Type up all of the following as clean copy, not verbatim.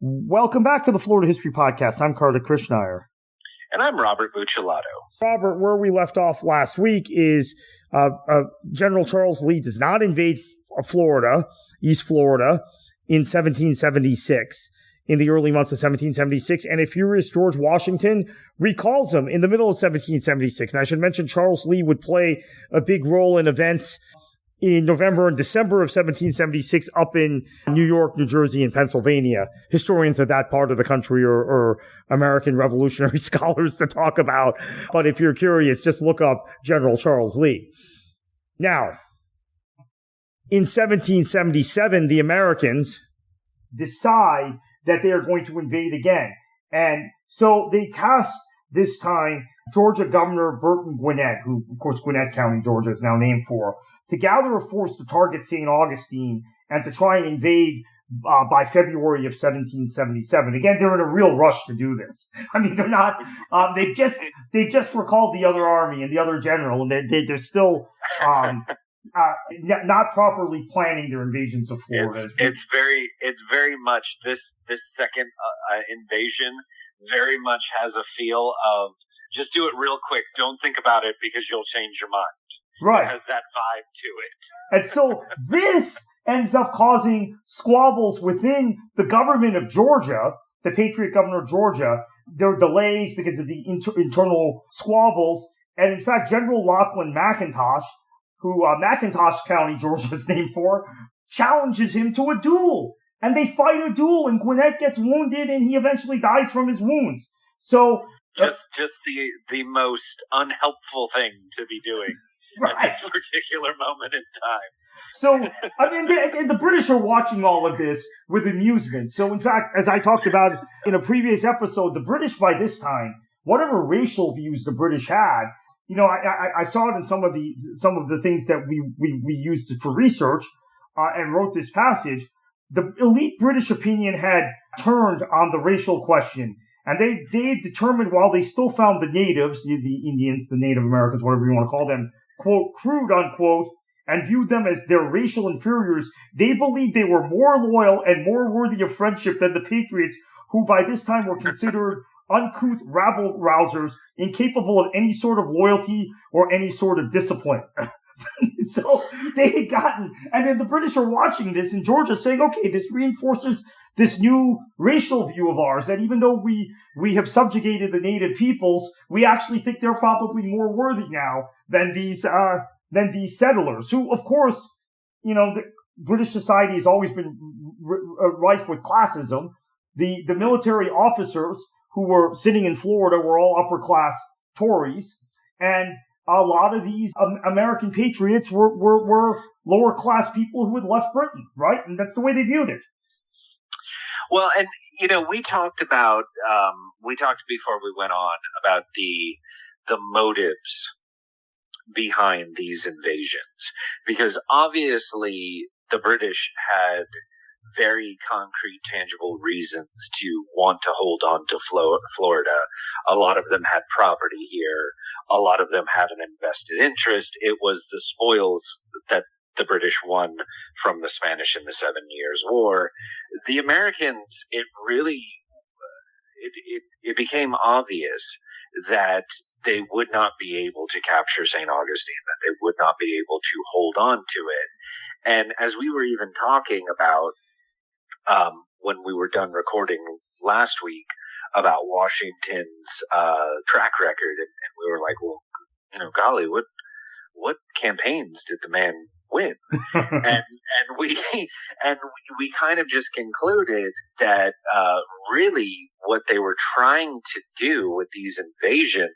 Welcome back to the Florida History Podcast. I'm Kartik Krishnaiyer. And I'm Robert Buccellato. Robert, where we left off last week is General Charles Lee does not invade Florida, East Florida, in 1776, in the early months of 1776. And a furious George Washington recalls him in the middle of 1776. And I should mention Charles Lee would play a big role in events in November and December of 1776 up in New York, New Jersey, and Pennsylvania. Historians of that part of the country or American Revolutionary scholars to talk about. But if you're curious, just look up General Charles Lee. Now, in 1777, the Americans decide that they are going to invade again. And so they tasked this time Georgia Governor Burton Gwinnett, who, of course, Gwinnett County, Georgia is now named for, to gather a force to target St. Augustine and to try and invade by February of 1777. Again, they're in a real rush to do this. I mean, they're not. They just recalled the other army and the other general, and they're still not properly planning their invasions of Florida. It's very much this second invasion very much has a feel of just do it real quick. Don't think about it because you'll change your mind. Right. It has that vibe to it. And so this ends up causing squabbles within the government of Georgia, the Patriot governor of Georgia. There are delays because of the internal squabbles. And in fact, General Lachlan McIntosh, who McIntosh County, Georgia is named for, challenges him to a duel. And they fight a duel, and Gwinnett gets wounded, and he eventually dies from his wounds. So just the most unhelpful thing to be doing. Right. At this particular moment in time. So, I mean, the British are watching all of this with amusement. So, in fact, as I talked about in a previous episode, the British by this time, whatever racial views the British had, you know, I saw it in some of the things that we used for research and wrote this passage. The elite British opinion had turned on the racial question. And they determined while they still found the natives, the Indians, the Native Americans, whatever you want to call them, quote, crude, unquote, and viewed them as their racial inferiors, they believed they were more loyal and more worthy of friendship than the Patriots, who by this time were considered uncouth rabble-rousers, incapable of any sort of loyalty or any sort of discipline. So they had gotten, and then the British are watching this in Georgia saying, okay, this reinforces this new racial view of ours, that even though we have subjugated the native peoples, we actually think they're probably more worthy now than these settlers, who, of course, you know, the British society has always been rife with classism. The military officers who were sitting in Florida were all upper class Tories, and a lot of these American patriots were lower class people who had left Britain, right? And that's the way they viewed it. Well, and you know, we talked before we went on about the motives behind these invasions, because obviously the British had very concrete, tangible reasons to want to hold on to Florida. A lot of them had property here. A lot of them had an invested interest. It was the spoils that the British won from the Spanish in the 7 Years' War. The Americans, it became obvious that they would not be able to capture St. Augustine, that they would not be able to hold on to it. And as we were even talking about when we were done recording last week about Washington's track record, and we were like, well, you know, golly, what campaigns did the man win? and we kind of just concluded that really what they were trying to do with these invasions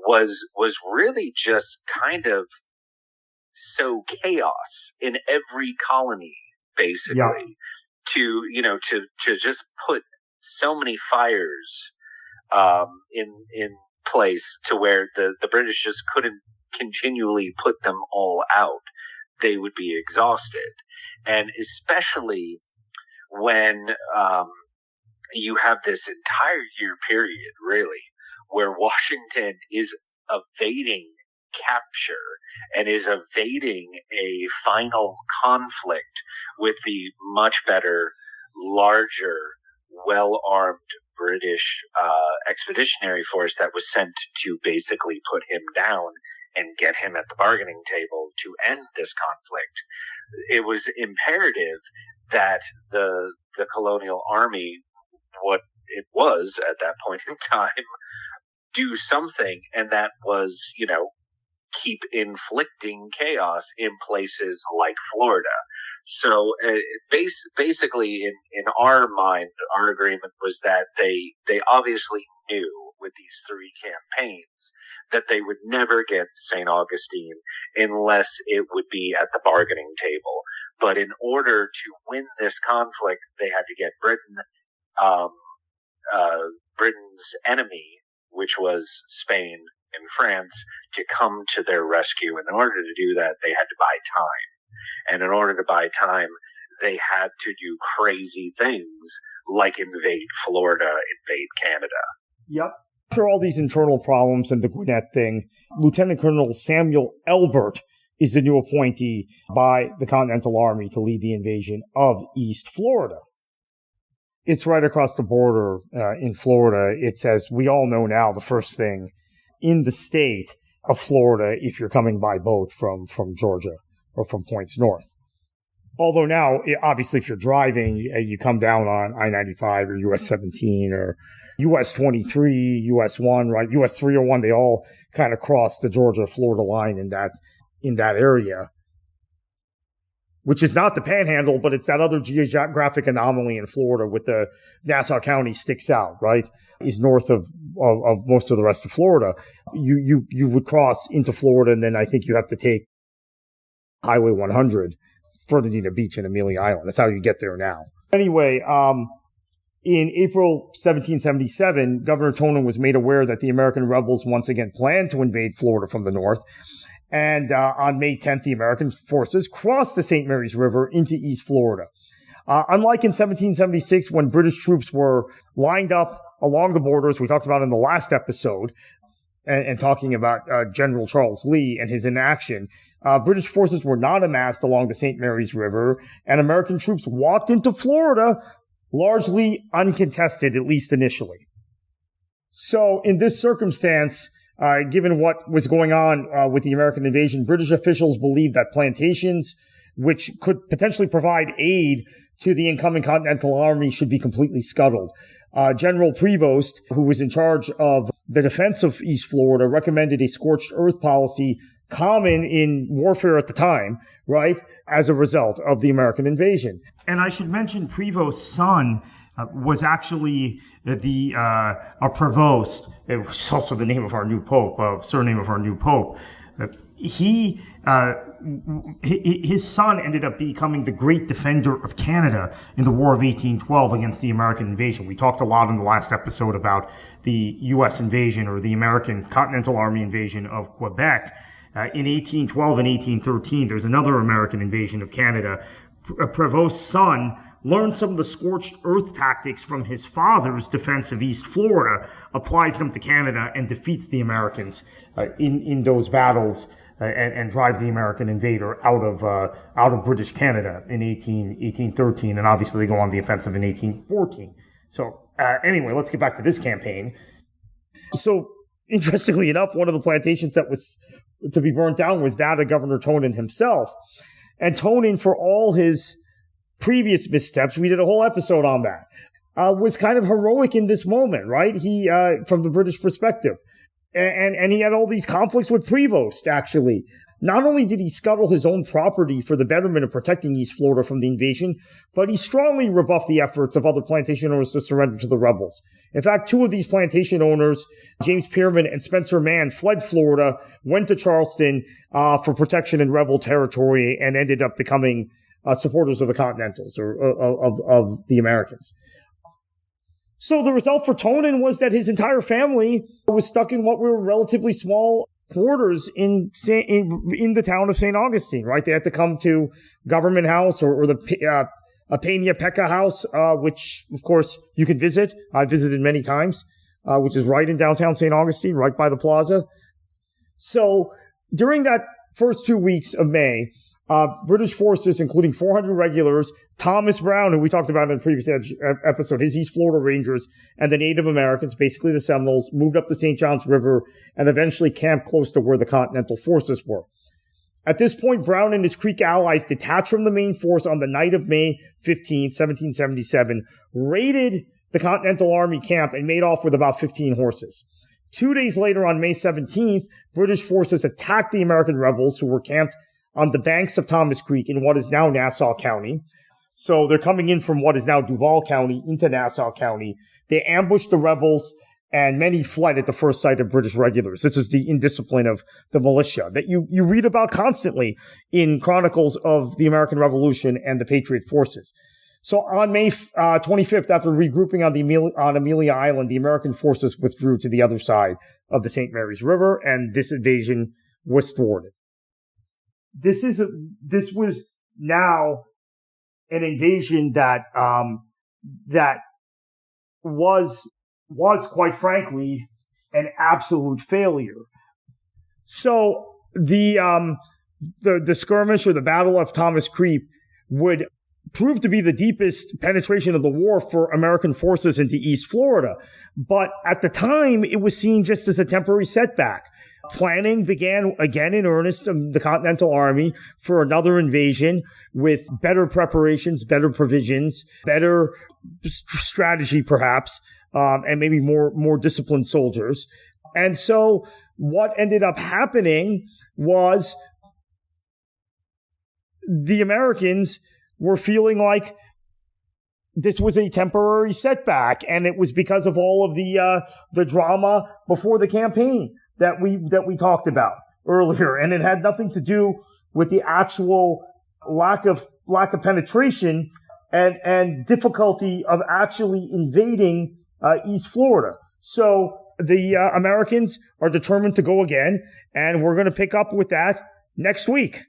was really just kind of sow chaos in every colony, basically. Yeah. To just put so many fires in place to where the British just couldn't continually put them all out. They would be exhausted. And especially when you have this entire year period, really, where Washington is evading capture and is evading a final conflict with the much better, larger, well-armed British expeditionary force that was sent to basically put him down and get him at the bargaining table to end this conflict. It was imperative that the colonial army, what it was at that point in time, do something, and that was, keep inflicting chaos in places like Florida. So basically, in our mind, our agreement was that they obviously knew with these 3 campaigns that they would never get St. Augustine unless it would be at the bargaining table. But in order to win this conflict, they had to get Britain's enemy, which was Spain and France, to come to their rescue. And in order to do that, they had to buy time. And in order to buy time, they had to do crazy things like invade Florida, invade Canada. Yep. After all these internal problems and the Gwinnett thing, Lieutenant Colonel Samuel Elbert is the new appointee by the Continental Army to lead the invasion of East Florida. It's right across the border in Florida. It's, as we all know now, the first thing in the state of Florida if you're coming by boat from Georgia or from points north. Although now, obviously, if you're driving, you come down on I-95 or US 17 or US 23, US 1, right? US 301, they all kind of cross the Georgia-Florida line in that area, which is not the Panhandle, but it's that other geographic anomaly in Florida with the Nassau County sticks out, right? Is north of most of the rest of Florida. You would cross into Florida, and then I think you have to take Highway 100 further than the beach in Amelia Island. That's how you get there now. Anyway, in April 1777, Governor Tonin was made aware that the American rebels once again planned to invade Florida from the north. And on May 10th, the American forces crossed the St. Mary's River into East Florida. Unlike in 1776, when British troops were lined up along the borders, we talked about in the last episode, and talking about General Charles Lee and his inaction, British forces were not amassed along the St. Mary's River, and American troops walked into Florida largely uncontested, at least initially. So in this circumstance, given what was going on with the American invasion, British officials believed that plantations, which could potentially provide aid to the incoming Continental Army, should be completely scuttled. General Prevost, who was in charge of the defense of East Florida, recommended a scorched earth policy common in warfare at the time, right, as a result of the American invasion. And I should mention Prevost's son was actually a provost. It was also the name of our new pope, surname of our new pope. His son ended up becoming the great defender of Canada in the War of 1812 against the American invasion. We talked a lot in the last episode about the U.S. invasion, or the American Continental Army invasion of Quebec. In 1812 and 1813, there's another American invasion of Canada. Prevost's son learned some of the scorched earth tactics from his father's defense of East Florida, applies them to Canada, and defeats the Americans in those battles, and drives the American invader out of British Canada in 1813, and obviously they go on the offensive in 1814. So anyway, let's get back to this campaign. So interestingly enough, one of the plantations that was to be burnt down was that of Governor Tonin himself. And Tonin, for all his previous missteps, we did a whole episode on that, was kind of heroic in this moment, right? He, from the British perspective. And he had all these conflicts with Prevost, actually. Not only did he scuttle his own property for the betterment of protecting East Florida from the invasion, but he strongly rebuffed the efforts of other plantation owners to surrender to the rebels. In fact, 2 of these plantation owners, James Pierman and Spencer Mann, fled Florida, went to Charleston for protection in rebel territory, and ended up becoming supporters of the Continentals, or of the Americans. So the result for Tonin was that his entire family was stuck in what were relatively small quarters in the town of St. Augustine, right? They had to come to Government House or the Peña Peca House, which, of course, you can visit. I visited many times, which is right in downtown St. Augustine, right by the plaza. So during that first 2 weeks of May, British forces, including 400 regulars, Thomas Brown, who we talked about in the previous episode, his East Florida Rangers and the Native Americans, basically the Seminoles, moved up the St. Johns River and eventually camped close to where the Continental forces were. At this point, Brown and his Creek allies detached from the main force on the night of May 15, 1777, raided the Continental Army camp and made off with about 15 horses. 2 days later, on May 17th, British forces attacked the American rebels who were camped on the banks of Thomas Creek in what is now Nassau County. So they're coming in from what is now Duval County into Nassau County. They ambushed the rebels, and many fled at the first sight of British regulars. This is the indiscipline of the militia that you read about constantly in chronicles of the American Revolution and the Patriot forces. So on May 25th, after regrouping on Amelia Island, the American forces withdrew to the other side of the St. Mary's River, and this invasion was thwarted. This was now an invasion that was quite frankly an absolute failure. So the skirmish or the Battle of Thomas Creek would prove to be the deepest penetration of the war for American forces into East Florida. But at the time, it was seen just as a temporary setback. Planning began again in earnest of the Continental Army for another invasion with better preparations, better provisions, better strategy perhaps, and maybe more disciplined soldiers. And so what ended up happening was the Americans were feeling like this was a temporary setback, and it was because of all of the drama before the campaign that we talked about earlier, and it had nothing to do with the actual lack of penetration and difficulty of actually invading East Florida. So the Americans are determined to go again, and we're going to pick up with that next week.